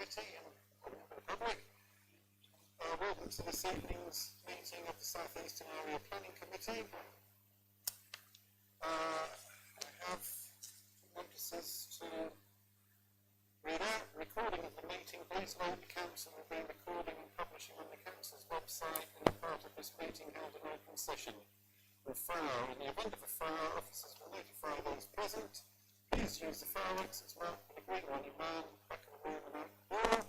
Committee and the public. Welcome to this evening's meeting of the South Eastern Area Planning Committee. I have notices to read out. Recording of the meeting. Please note the Council will be recording and publishing on the Council's website any part of this meeting held in open session. Or fire. In the event of a fire, officers will notify those present. Please use the fire exits marked with a green one in man, back of the room and out the door.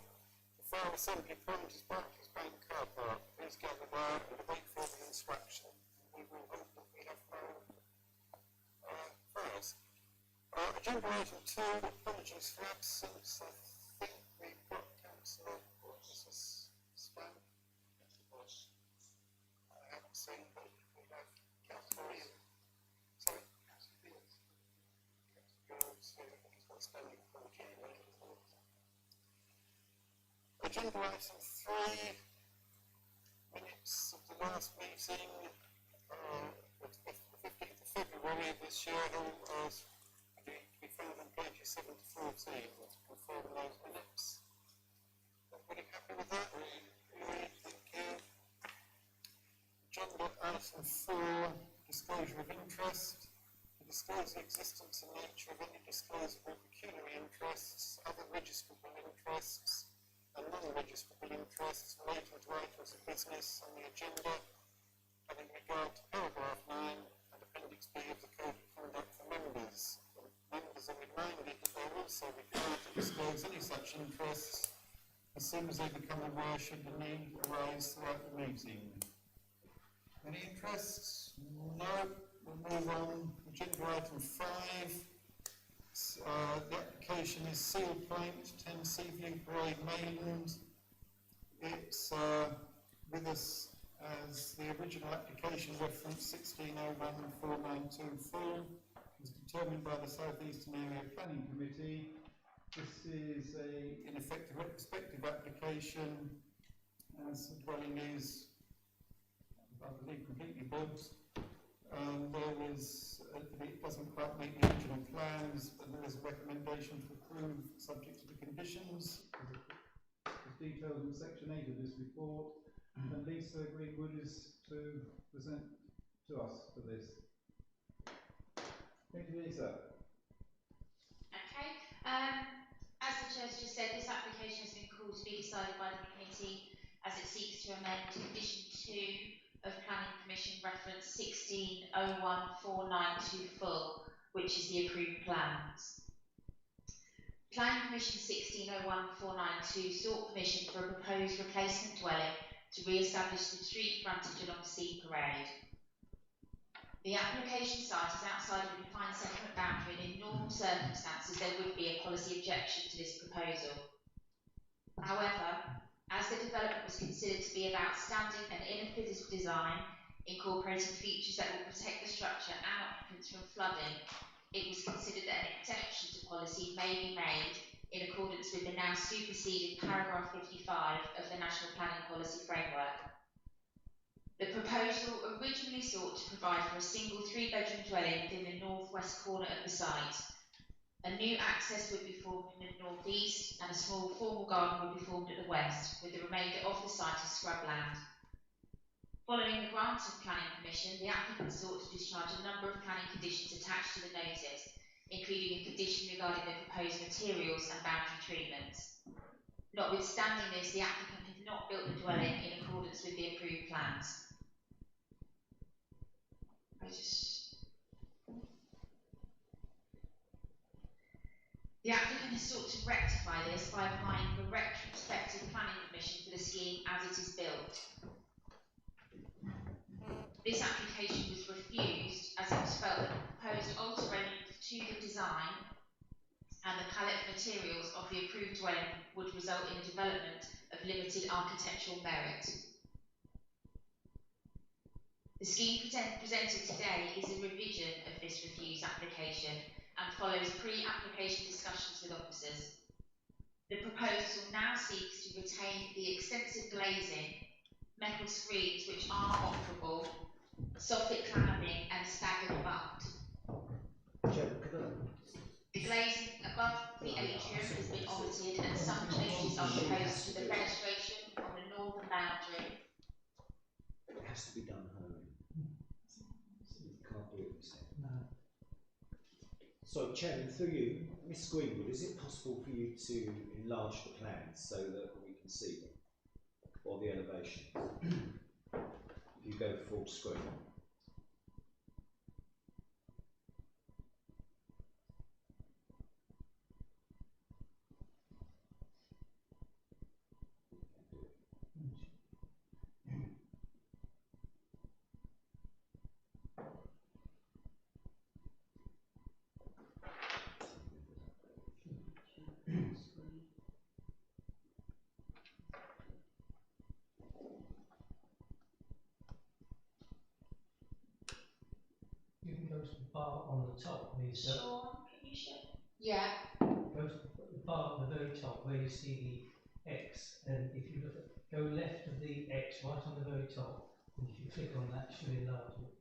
The fire assembly point is Barclays Bank car park. Please gather there and wait for the instruction. We will hope that we have no fires. Agenda item 2, apologies for absence. I think we've got Councillor Mrs. Span. I haven't seen, but we have Councillor Ian. Sorry? Agenda item 3, minutes of the last meeting, the 15th of February of this year, to be found on pages 7 to 14, to confirm those minutes. Everybody happy with that? Thank you. Agenda item 4, disclosure of interest. To disclose the existence and nature of any disclosable pecuniary interests, other registrable interests, and non-registrable interests relating to items of business on the agenda, having regard to paragraph 9 and appendix B of the Code of Conduct for members. Members are reminded that they are also required to disclose any such interests as soon as they become aware should the need arise throughout the meeting. Any interests? No. We'll move on. Agenda item 5. The application is Seal Point, 10 Seaview Parade, Mayland. It's with us as the original application reference 16014924 was determined by the South Eastern Area Planning Committee. This is in effect a retrospective application as the dwelling is, I believe, completely built. It doesn't quite meet the original plans, but there is a recommendation to approve subject to the conditions, as detailed in section 8 of this report. And Lisa Greenwood is to present to us for this. Thank you, Lisa. Okay. As the Chair's just said, this application has been called to be decided by the committee as it seeks to amend condition 2 of Planning Commission reference 160149 full, which is the approved plans. Planning Commission 160149 sought permission for a proposed replacement dwelling to re-establish the street frontage along Sea Parade. The application site is outside of a defined settlement boundary, and in normal circumstances there would be a policy objection to this proposal. However, as the development was considered to be of outstanding and innovative design, incorporating features that will protect the structure and occupants from flooding, it was considered that an exception to policy may be made in accordance with the now superseded paragraph 55 of the National Planning Policy Framework. The proposal originally sought to provide for a single 3-bedroom dwelling within the northwest corner of the site. A new access would be formed in the northeast, and a small formal garden would be formed at the west, with the remainder of the site as scrubland. Following the grant of planning permission, the applicant sought to discharge a number of planning conditions attached to the notice, including a condition regarding the proposed materials and boundary treatments. Notwithstanding this, the applicant had not built the dwelling in accordance with the approved plans. The applicant has sought to rectify this by applying for retrospective planning permission for the scheme as it is built. This application was refused as it was felt that the proposed alterations to the design and the palette of materials of the approved dwelling would result in a development of limited architectural merit. The scheme presented today is a revision of this refused application and follows pre-application discussions with officers. The proposal now seeks to retain the extensive glazing, metal screens which are operable, soffit cladding and staggered butt. The glazing above the atrium has been omitted omitted and some changes are proposed to the fenestration on the northern boundary. It has to be done home. You can't do it yourself. No. So, Chairman, through you, Miss Greenwood, is it possible for you to enlarge the plans so that we can see them? Or the elevations? If you go full screen. You can go to the bar on the top, Lisa. Sean, can you show? Yeah. Go to the bar at the very top where you see the X, and if you look at, go left of the X right on the very top, and if you click on that, it should enlarge it.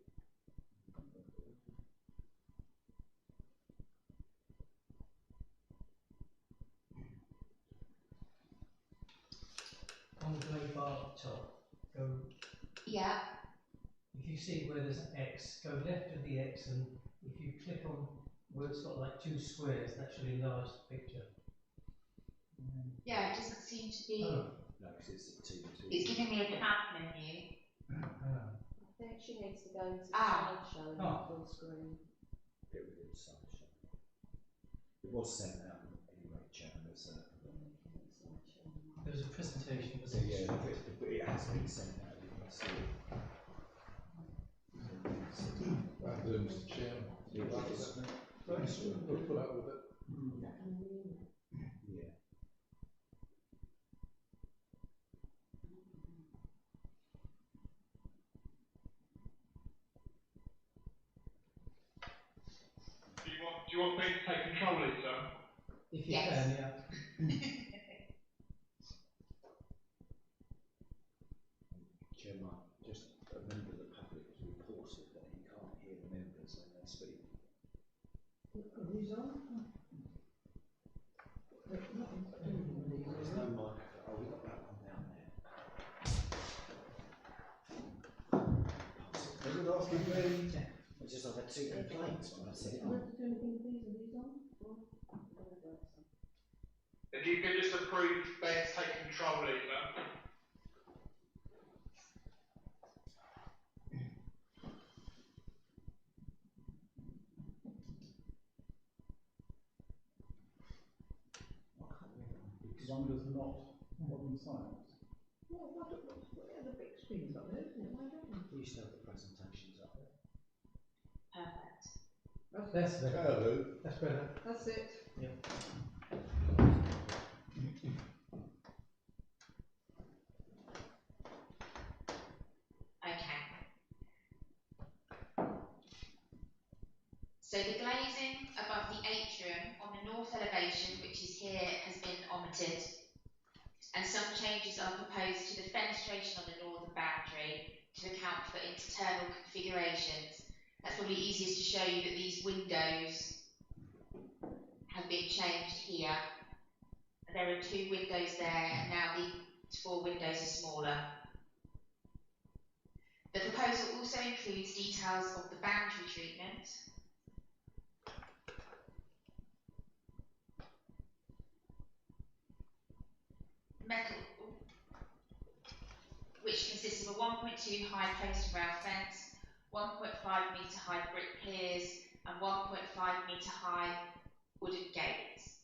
On the grey bar at the top, go. Yeah. If you see where there's an X, go left of the X, and if you click on where it's got like two squares, that should enlarge the picture. Yeah, it doesn't seem to be. Oh. No, because it's a T2. It's giving me a tab menu. I think she needs to go to slideshow and full screen. Get rid of the slideshow. It was sent out anyway, Chairman. There was a presentation, So, yeah, it has been sent out. You can see it. Mr. Chairman. We'll put up with it. Yeah. Do you want me to take control, Lisa? if you Yes. can, yeah. Chairman, just a member of the public has reported that he can't hear the members when they speak. Who's on? There's no microphone. Oh, we've got that one down there. I just had two complaints when I said it. If you could just approve Ben to take control, Lisa. Because I'm just not modern science. Well, what are the big screens up there, isn't it? Why don't we? We used to have the presentations up there. Perfect. That's better. Hello. That's better. That's it. Yeah. Okay. So the glazing above the atrium on the north elevation, which is here, has been omitted, and some changes are proposed to the fenestration on the northern boundary to account for internal configurations. That's probably easiest to show you that these windows have been changed here. There are two windows there, and now these four windows are smaller. The proposal also includes details of the boundary treatment, metal, which consists of a 1.2 high post rail fence, 1.5 metre high brick piers, and 1.5 metre high wooden gates.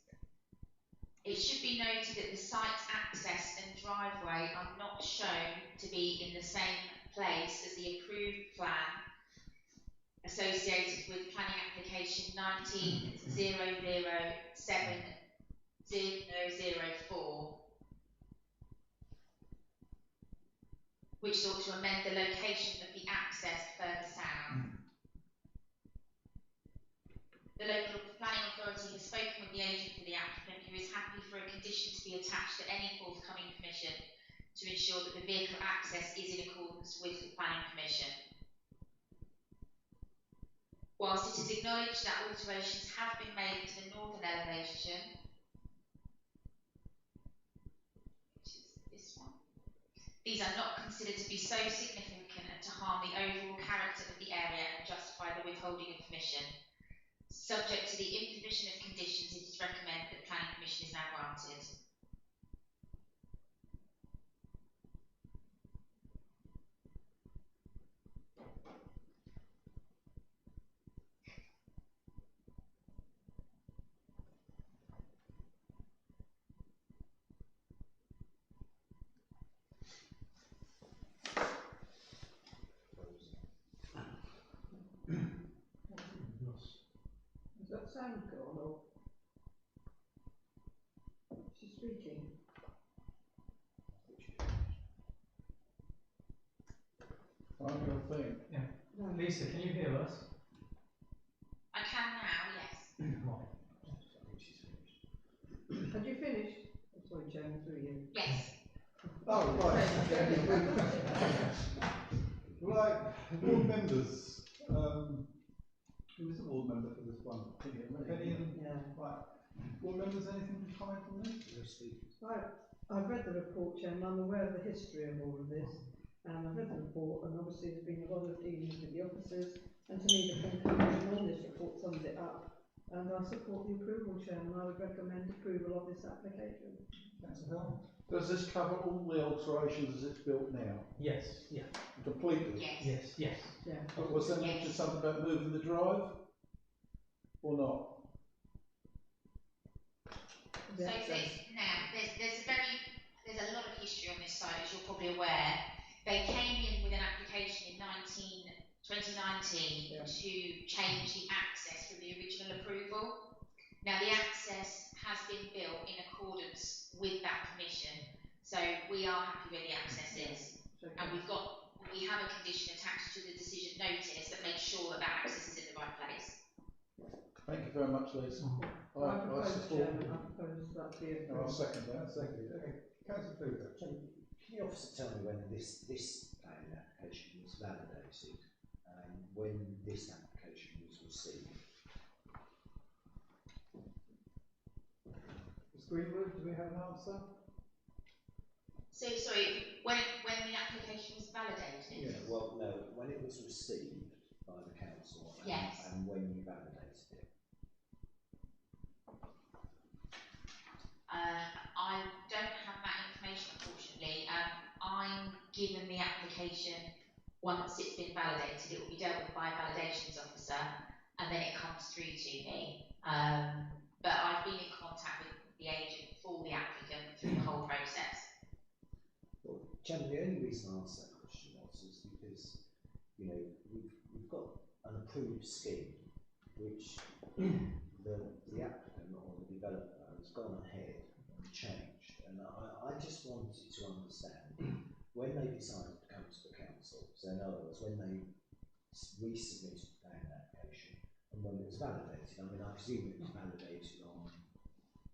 It should be noted that the site access and driveway are not shown to be in the same place as the approved plan associated with planning application 19/007/004, which sought to amend the location of the access further south. The local planning authority has spoken with the agent for the applicant, who is happy for a condition to be attached to any forthcoming permission to ensure that the vehicle access is in accordance with the planning permission. Whilst it is acknowledged that alterations have been made to the northern elevation, These are not considered to be so significant and to harm the overall character of the area and justify the withholding of permission. Subject to the imposition of conditions, it is recommended that planning permission is now granted. Is that sound gone or? She's speaking. I'm going to think. Yeah. Lisa, can you hear us? I can now, yes. Right. Had you finished? Oh, sorry, Chairman, through you. Yes. Oh, right. Right, board members. Who is the board member for this one? Penny and Yeah. right. Board members, anything to comment on this? I've read the report, Chairman. I'm aware of the history of all of this. I've read the report, and obviously there's been a lot of dealings with the officers. And to me, the conclusion on this report sums it up. And I support the approval, Chairman. I would recommend approval of this application. Councillor Hill? Does this cover all the alterations as it's built now? Yes, yeah. Completely? Yes. Yes, yes. Yeah. But was there mentioned something about moving the drive? Or not? So there's a lot of history on this side, as you're probably aware. They came in with an application in 2019 to change the access from the original approval. Now the access has been built in accordance with that permission, so we are happy where the access is, and we have a condition attached to the decision notice that makes sure that access is in the right place. Thank you very much, Lisa. I propose, Chairman, I propose that be approved. I'll second that. Second. Okay. Councillor Kluger, can the officer tell me when this planning application was validated and when this application was received? Ms Greenwood, do we have an answer? So sorry, when the application was validated? Yeah, well, no, when it was received by the council and, yes. And when you validated it. I don't have that information, unfortunately. I'm given the application once it's been validated. It will be dealt with by a validations officer, and then it comes through to me. But I've been in contact with the agent for the applicant through the whole process. Well, Chairman, the only reason I asked that question is because, you know, we've got an approved scheme which the applicant or the developer has gone ahead and changed, and I just wanted to understand when they decided to come to the council, so in other words, when they resubmitted the planning application and when it was validated. I mean, I presume it was validated on,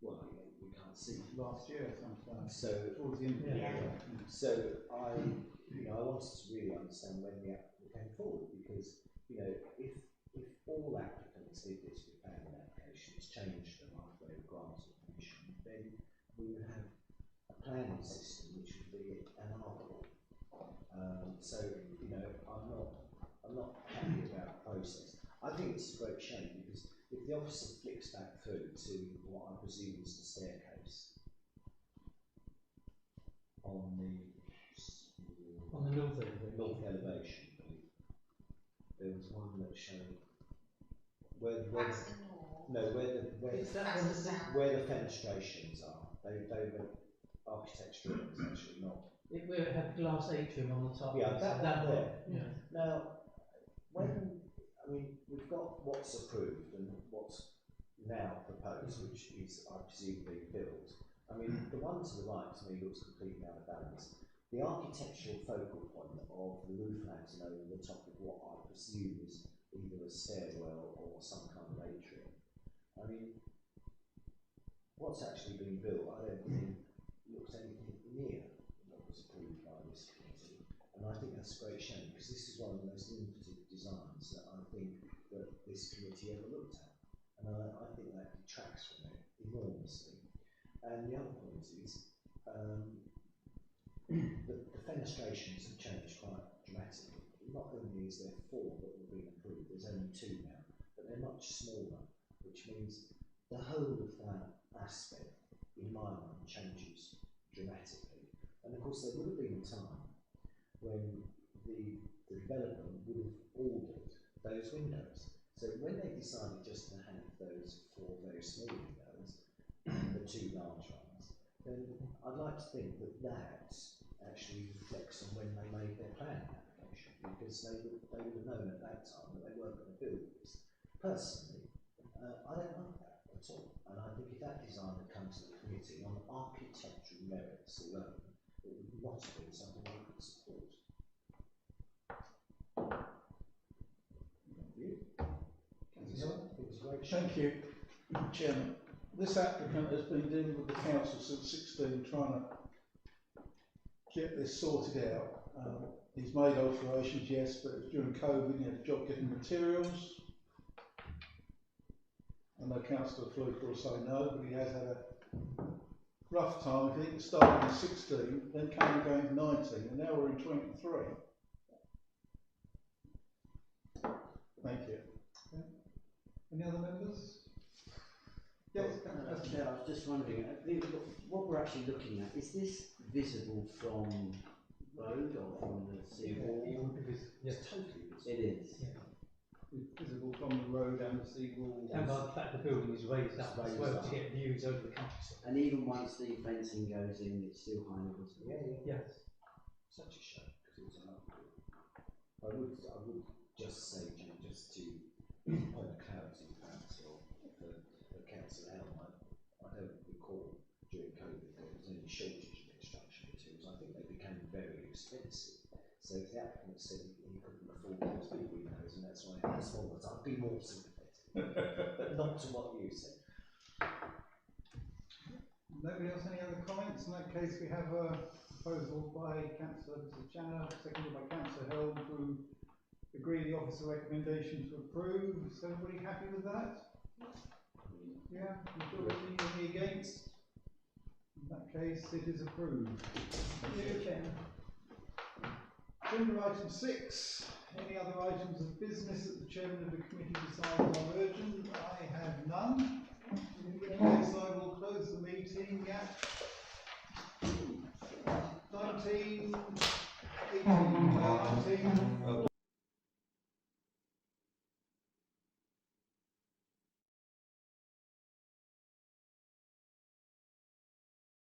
well, we can't see. Last year sometime. So towards the end of the year. So I wanted to really understand when the applicant came forward, because, you know, if all applicants did this with planning applications, changed them after they were granted permission, then we would have a planning system which would be anarchical. So, you know, I'm not happy about the process. I think it's a great shame, because if the officer flicks back through to what I presume is the staircase on the north elevation, there was one that showed where the fenestrations are. They were architectural ones, actually, not. It will have glass atrium on the top. Yeah, that one there. Yeah. Now, we've got what's approved and what's now proposed, which is, I presume, being built. I mean, the one to the right to me looks completely out of balance. The architectural focal point of the roof landing over the top of what I presume is either a stairwell or some kind of atrium. I mean, what's actually being built, I don't think looks anything near what was approved by this committee. And I think that's a great shame, because this is one of the most innovative designs that I think that this committee ever looked at. And I think that detracts from it enormously. And the other point is, the fenestrations have changed quite dramatically. Not only is there 4 that have been approved, there's only 2 now, but they're much smaller, which means the whole of that aspect, in my mind, changes dramatically. And of course, there would have been a time when the developer would have ordered those windows. So when they decided just to have those 4 very small windows, the 2 large ones, then I'd like to think that that actually reflects on when they made their planning application, because they would have known at that time that they weren't going to build this. Personally, I don't like that at all, and I think if that design had come to the committee on architectural merits alone, it would not have been something we could support. Thank you, Chairman. This applicant has been dealing with the council since 16, trying to get this sorted out. He's made alterations, yes, but during COVID he had a job getting materials. I know Councillor Fluke will say no, but he has had a rough time. I think it started in 16, then came again in 19, and now we're in 23. Thank you. Any other members? Yes, Chair, I was just wondering, what we're actually looking at, is this visible from road or from the seawall? Yes, Totally visible. It is. yeah. it's visible from the road and the seawall. And by the fact the building is raised up as Raised well up. to get views over the countryside. And even once the fencing goes in, it's still highly visible. Yeah. Yes. Such a shame, because it was a lovely building. I would just say, Jane, just to point of clarity, perhaps, or for Councillor Elm, I don't recall during COVID there was any shortage of construction materials. I think they became very expensive. So if the applicant said he couldn't afford those big windows and that's why he had small ones, I'd be more sympathetic. But not to what you said. Nobody else, any other comments? In that case, we have a proposal by Councillor Channer, seconded by Councillor Helm, to agree the officer recommendation to approve. Is everybody happy with that? Yeah, any against? In that case, it is approved. Thank you, Chairman. Agenda item 6. Any other items of business that the chairman of the committee decides are urgent? I have none. In which case I will close the meeting at 19.